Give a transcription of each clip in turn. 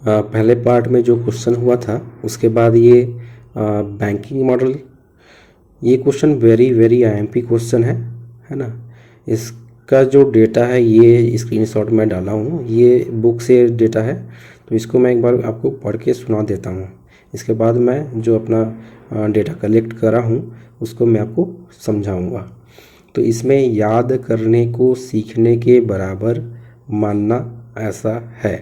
पहले पार्ट में जो क्वेश्चन हुआ था उसके बाद ये बैंकिंग मॉडल, ये question very very IMP question है ना। इसका जो डेटा है ये स्क्रीनशॉट में डाला हूँ, ये बुक से डेटा है, तो इसको मैं एक बार आपको पढ़ के सुना देता हूँ। इसके बाद मैं जो अपना डेटा कलेक्ट करा हूँ उसको मैं आपको समझाऊँगा। तो इसमें याद करने को सीखने के बराबर मानना ऐसा है,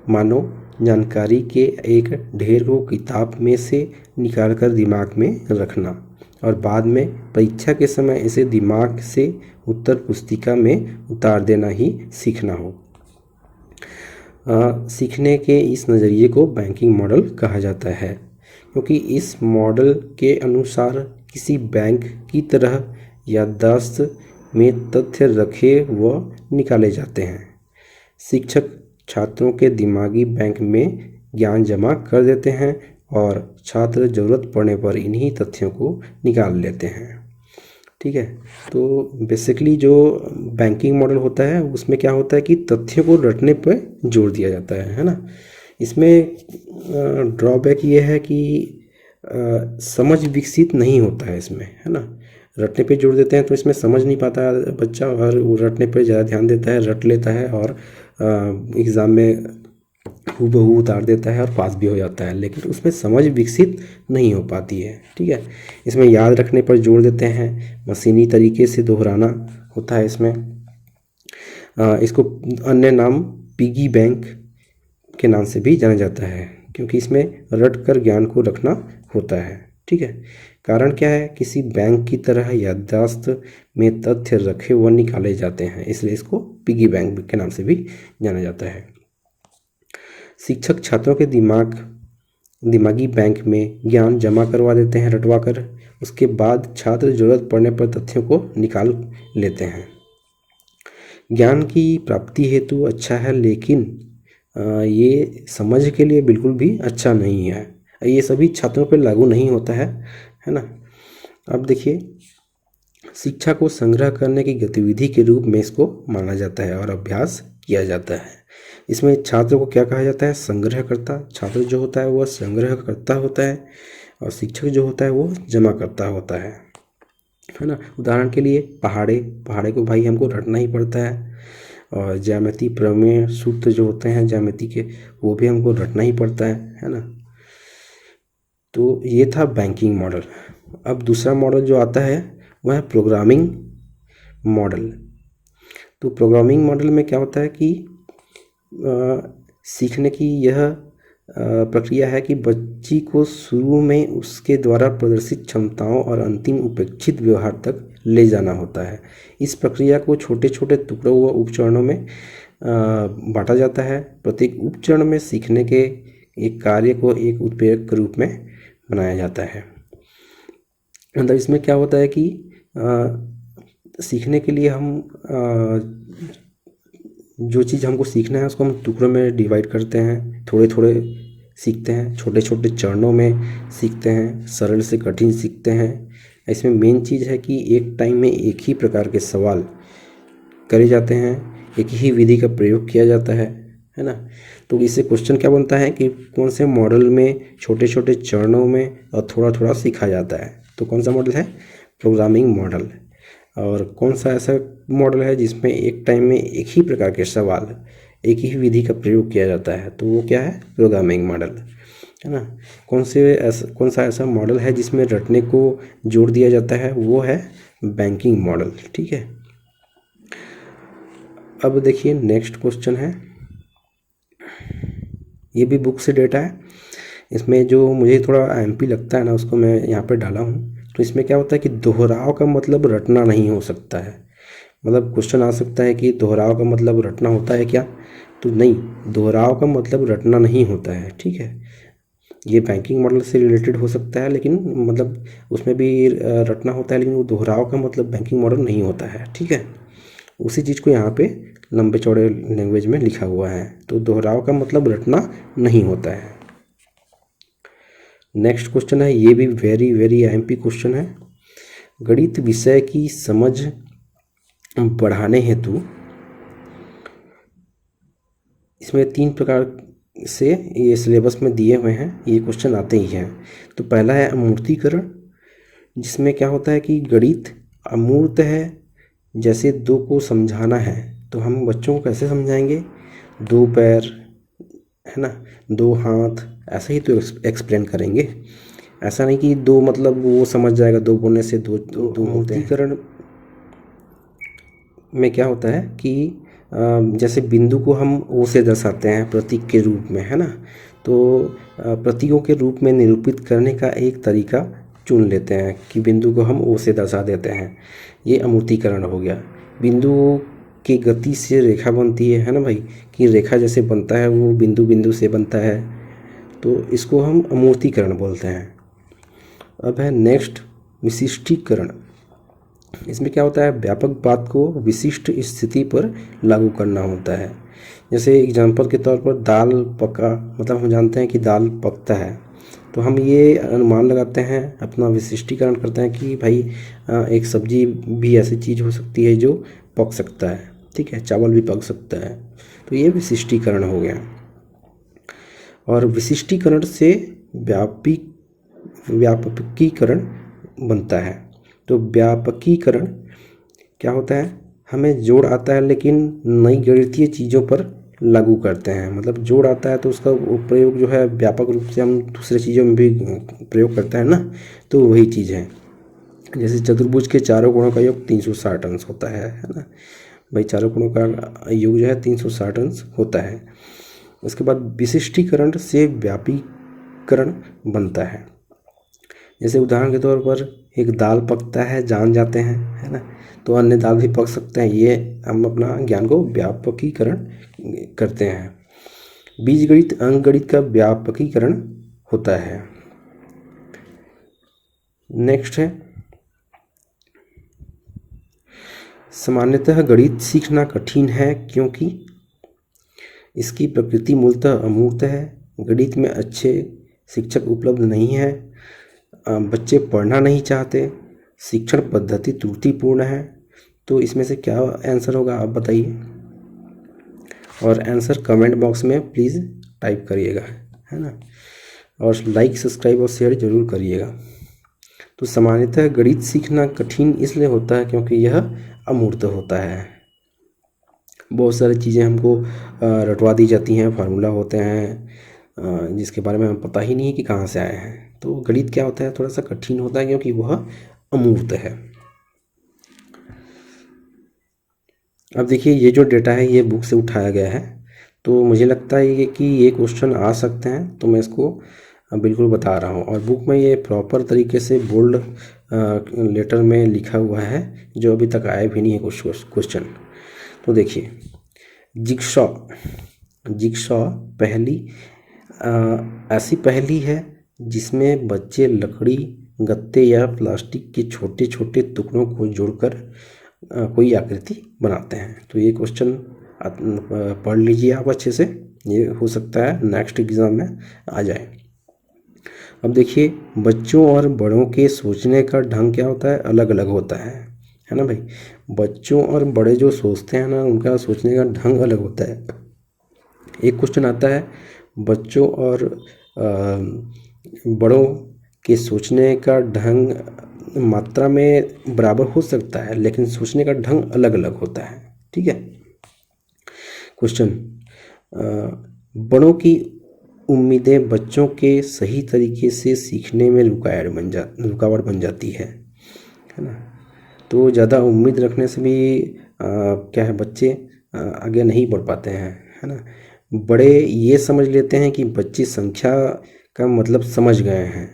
मानो जानकारी के एक ढेर को किताब में से निकालकर दिमाग में रखना और बाद में परीक्षा के समय इसे दिमाग से उत्तर पुस्तिका में उतार देना ही सीखना हो। सीखने के इस नज़रिए को बैंकिंग मॉडल कहा जाता है, क्योंकि इस मॉडल के अनुसार किसी बैंक की तरह याददाश्त में तथ्य रखे व निकाले जाते हैं। शिक्षक छात्रों के दिमागी बैंक में ज्ञान जमा कर देते हैं और छात्र ज़रूरत पड़ने पर इन्हीं तथ्यों को निकाल लेते हैं। ठीक है, तो बेसिकली जो बैंकिंग मॉडल होता है उसमें क्या होता है कि तथ्यों को रटने पर जोर दिया जाता है ना। इसमें ड्रॉबैक ये है कि समझ विकसित नहीं होता है इसमें, है ना। रटने पे जोर देते हैं तो इसमें समझ नहीं पाता बच्चा, और वो रटने पे ज़्यादा ध्यान देता है, रट लेता है और एग्ज़ाम में हूबहू उतार देता है और पास भी हो जाता है, लेकिन उसमें समझ विकसित नहीं हो पाती है। ठीक है, इसमें याद रखने पर जोर देते हैं, मशीनी तरीके से दोहराना होता है इसमें। इसको अन्य नाम पिगी बैंक के नाम से भी जाना जाता है, क्योंकि इसमें रट कर ज्ञान को रखना होता है। ठीक है, कारण क्या है, किसी बैंक की तरह याददाश्त में तथ्य रखे व निकाले जाते हैं, इसलिए इसको पिगी बैंक के नाम से भी जाना जाता है। शिक्षक छात्रों के दिमागी बैंक में ज्ञान जमा करवा देते हैं रटवा कर, उसके बाद छात्र जरूरत पड़ने पर तथ्यों को निकाल लेते हैं। ज्ञान की प्राप्ति हेतु अच्छा है, लेकिन ये समझ के लिए बिल्कुल भी अच्छा नहीं है। ये सभी छात्रों पर लागू नहीं होता है ना। अब देखिए, शिक्षा को संग्रह करने की गतिविधि के रूप में इसको माना जाता है और अभ्यास किया जाता है। इसमें छात्र को क्या कहा जाता है, संग्रहकर्ता। छात्र जो होता है वह संग्रहकर्ता होता है और शिक्षक जो होता है वो जमा करता होता है ना। उदाहरण के लिए पहाड़े को भाई हमको रटना ही पड़ता है, और ज्यामिति प्रमेय सूत्र जो होते हैं ज्यामिति के वो भी हमको रटना ही पड़ता है ना। तो ये था बैंकिंग मॉडल। अब दूसरा मॉडल जो आता है वह है प्रोग्रामिंग मॉडल। तो प्रोग्रामिंग मॉडल में क्या होता है कि सीखने की यह प्रक्रिया है कि बच्ची को शुरू में उसके द्वारा प्रदर्शित क्षमताओं और अंतिम उपेक्षित व्यवहार तक ले जाना होता है। इस प्रक्रिया को छोटे छोटे टुकड़ों व उपचरणों में बांटा जाता है। प्रत्येक उपचरण में सीखने के एक कार्य को एक उत्प्रेरक के रूप में बनाया जाता है। मतलब इसमें क्या होता है कि सीखने के लिए हम जो चीज़ हमको सीखना है उसको हम टुकड़ों में डिवाइड करते हैं, थोड़े थोड़े सीखते हैं, छोटे छोटे चरणों में सीखते हैं, सरल से कठिन सीखते हैं। इसमें मेन चीज़ है कि एक टाइम में एक ही प्रकार के सवाल करे जाते हैं, एक ही विधि का प्रयोग किया जाता है ना। तो इससे क्वेश्चन क्या बनता है कि कौन से मॉडल में छोटे छोटे चरणों में और थोड़ा थोड़ा सीखा जाता है। तो कौन सा मॉडल है, प्रोग्रामिंग मॉडल। और कौन सा ऐसा मॉडल है जिसमें एक टाइम में एक ही प्रकार के सवाल एक ही विधि का प्रयोग किया जाता है, तो वो क्या है, प्रोग्रामिंग मॉडल, है ना। कौन सा ऐसा मॉडल है जिसमें रटने को जोड़ दिया जाता है, वो है बैंकिंग मॉडल। ठीक है, अब देखिए नेक्स्ट क्वेश्चन है, ये भी बुक से डेटा है। इसमें जो मुझे थोड़ा आईएमपी लगता है ना उसको मैं यहाँ पे डाला हूँ। तो इसमें क्या होता है कि दोहराव का मतलब रटना नहीं हो सकता है। मतलब क्वेश्चन आ सकता है कि दोहराव का मतलब रटना होता है क्या, तो नहीं, दोहराव का मतलब रटना नहीं होता है। ठीक है, ये बैंकिंग मॉडल से रिलेटेड हो सकता है, लेकिन मतलब उसमें भी रटना होता है, लेकिन वो दोहराव का मतलब बैंकिंग मॉडल नहीं होता है। ठीक है, उसी चीज़ को यहाँ पे लंबे चौड़े लैंग्वेज में लिखा हुआ है। तो दोहराव का मतलब रटना नहीं होता है। नेक्स्ट क्वेश्चन है, ये भी वेरी वेरी आईएमपी क्वेश्चन है। गणित विषय की समझ बढ़ाने हेतु इसमें 3 प्रकार से ये सिलेबस में दिए हुए हैं, ये क्वेश्चन आते ही हैं। तो पहला है अमूर्तीकरण, जिसमें क्या होता है कि गणित अमूर्त है, जैसे दो को समझाना है तो हम बच्चों को कैसे समझाएंगे, दो पैर है ना, दो हाथ, ऐसे ही तो एक्सप्लेन करेंगे। ऐसा नहीं कि दो मतलब वो समझ जाएगा, दो बोलने से दो दो मूर्तीकरण में क्या होता है कि जैसे बिंदु को हम ओ से दर्शाते हैं प्रतीक के रूप में, है ना, तो प्रतीकों के रूप में निरूपित करने का एक तरीका चुन लेते हैं कि बिंदु को हम ओ से दर्शा देते हैं। ये अमूर्तीकरण हो गया। बिंदु की गति से रेखा बनती है ना भाई, कि रेखा जैसे बनता है वो बिंदु बिंदु से बनता है, तो इसको हम अमूर्तीकरण बोलते हैं। अब है नेक्स्ट विशिष्टीकरण। इसमें क्या होता है, व्यापक बात को विशिष्ट स्थिति पर लागू करना होता है। जैसे एग्जांपल के तौर पर दाल पका, मतलब हम जानते हैं कि दाल पकता है, तो हम ये अनुमान लगाते हैं, अपना विशिष्टीकरण करते हैं कि भाई एक सब्जी भी ऐसी चीज़ हो सकती है जो पक सकता है, ठीक है, चावल भी पक सकता है, तो ये विशिष्टीकरण हो गया। और विशिष्टीकरण से व्यापकीकरण बनता है। तो व्यापकीकरण क्या होता है, हमें जोड़ आता है लेकिन नई गणितीय चीज़ों पर लागू करते हैं। मतलब जोड़ आता है तो उसका प्रयोग जो है व्यापक रूप से हम दूसरे चीज़ों में भी प्रयोग करते हैं ना, तो वही चीज़ है। जैसे चतुर्भुज के चारों कोणों का योग 360 अंश होता है ना भाई, चारों कोणों का योग जो है 360 अंश होता है। उसके बाद विशिष्टीकरण से व्यापीकरण बनता है। जैसे उदाहरण के तौर पर एक दाल पकता है जान जाते हैं, है ना, तो अन्य दाल भी पक सकते हैं, ये हम अपना ज्ञान को व्यापकीकरण करते हैं। बीजगणित अंकगणित का व्यापकीकरण होता है। नेक्स्ट है सामान्यतः गणित सीखना कठिन है क्योंकि इसकी प्रकृति मूलतः अमूर्त है, गणित में अच्छे शिक्षक उपलब्ध नहीं है, बच्चे पढ़ना नहीं चाहते, शिक्षण पद्धति त्रुटिपूर्ण है। तो इसमें से क्या आंसर होगा आप बताइए, और आंसर कमेंट बॉक्स में प्लीज़ टाइप करिएगा, है ना, और लाइक सब्सक्राइब और शेयर जरूर करिएगा। तो सामान्यतः गणित सीखना कठिन इसलिए होता है क्योंकि यह अमूर्त होता है। बहुत सारी चीज़ें हमको रटवा दी जाती हैं, फार्मूला होते हैं जिसके बारे में हमें पता ही नहीं है कि कहाँ से आए हैं। तो गणित क्या होता है, थोड़ा सा कठिन होता है क्योंकि वह अमूर्त है। अब देखिए ये जो डेटा है ये बुक से उठाया गया है, तो मुझे लगता है कि ये क्वेश्चन आ सकते हैं, तो मैं इसको बिल्कुल बता रहा हूँ। और बुक में ये प्रॉपर तरीके से बोल्ड लेटर में लिखा हुआ है, जो अभी तक आया भी नहीं है कुछ क्वेश्चन। तो देखिए जिक्सॉ पहली ऐसी पहेली है जिसमें बच्चे लकड़ी, गत्ते या प्लास्टिक के छोटे छोटे टुकड़ों को जोड़कर कोई आकृति बनाते हैं। तो ये क्वेश्चन पढ़ लीजिए आप अच्छे से, ये हो सकता है नेक्स्ट एग्ज़ाम में आ जाए। अब देखिए बच्चों और बड़ों के सोचने का ढंग क्या होता है, अलग अलग होता है ना भाई। बच्चों और बड़े जो सोचते हैं ना, उनका सोचने का ढंग अलग होता है। एक क्वेश्चन आता है बच्चों और बड़ों के सोचने का ढंग मात्रा में बराबर हो सकता है, लेकिन सोचने का ढंग अलग अलग होता है, ठीक है। क्वेश्चन बड़ों की उम्मीदें बच्चों के सही तरीके से सीखने में रुकावट बन जाती है ना। तो ज़्यादा उम्मीद रखने से भी क्या है, बच्चे आगे नहीं बढ़ पाते हैं, है ना। बड़े ये समझ लेते हैं कि बच्चे संख्या का मतलब समझ गए हैं,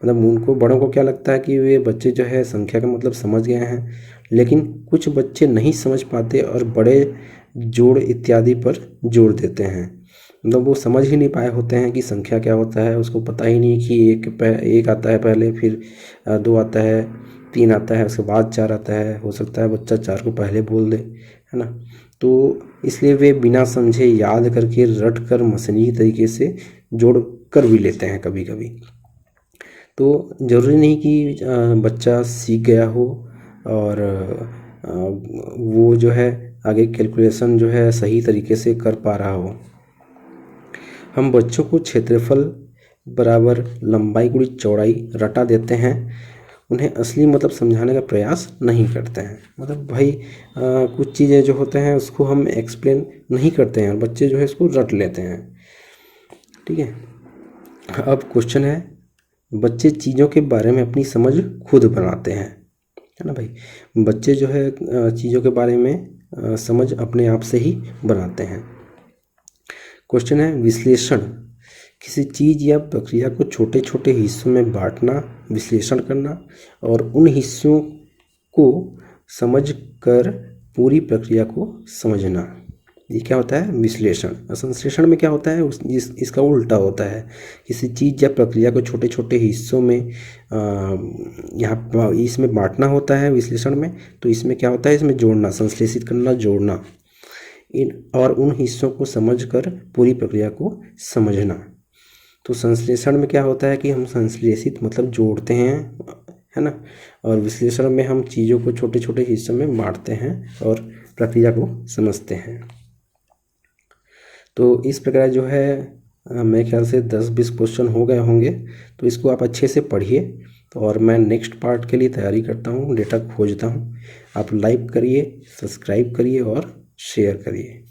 मतलब उनको बड़ों को क्या लगता है कि वे बच्चे जो है संख्या का मतलब समझ गए हैं, लेकिन कुछ बच्चे नहीं समझ पाते और बड़े जोड़ इत्यादि पर जोड़ देते हैं। मतलब वो समझ ही नहीं पाए होते हैं कि संख्या क्या होता है, उसको पता ही नहीं कि एक आता है पहले, फिर दो आता है, तीन आता है, उसके बाद चार आता है। हो सकता है बच्चा चार को पहले बोल दे, है ना। तो इसलिए वे बिना समझे याद करके रट कर मशीनी तरीके से जोड़ कर भी लेते हैं कभी कभी। तो ज़रूरी नहीं कि बच्चा सीख गया हो और वो जो है आगे कैलकुलेशन जो है सही तरीके से कर पा रहा हो। हम बच्चों को क्षेत्रफल बराबर लंबाई गुणी चौड़ाई रटा देते हैं, उन्हें असली मतलब समझाने का प्रयास नहीं करते हैं। मतलब भाई कुछ चीज़ें जो होते हैं उसको हम एक्सप्लेन नहीं करते हैं, बच्चे जो है इसको रट लेते हैं। ठीक है, अब क्वेश्चन है, बच्चे चीज़ों के बारे में अपनी समझ खुद बनाते हैं, है ना भाई। बच्चे जो है चीज़ों के बारे में समझ अपने आप से ही बनाते हैं। क्वेश्चन है, विश्लेषण, किसी चीज़ या प्रक्रिया को छोटे छोटे हिस्सों में बांटना, विश्लेषण करना और उन हिस्सों को समझकर पूरी प्रक्रिया को समझना, ये क्या होता है, विश्लेषण। और संश्लेषण में क्या होता है, इसका उल्टा होता है। किसी चीज़ या प्रक्रिया को छोटे छोटे हिस्सों में यहाँ इसमें बांटना होता है विश्लेषण में, तो इसमें क्या होता है, इसमें जोड़ना, संश्लेषित करना, जोड़ना, और उन हिस्सों को समझकर पूरी प्रक्रिया को समझना। तो संश्लेषण में क्या होता है कि हम संश्लेषित मतलब जोड़ते हैं, है ना, और विश्लेषण में हम चीज़ों को छोटे छोटे हिस्सों में बांटते हैं और प्रक्रिया को समझते हैं। तो इस प्रकार जो है मेरे ख्याल से 10-20 क्वेश्चन हो गए होंगे, तो इसको आप अच्छे से पढ़िए। तो और मैं नेक्स्ट पार्ट के लिए तैयारी करता हूँ, डेटा खोजता हूँ। आप लाइक करिए, सब्सक्राइब करिए और शेयर करिए।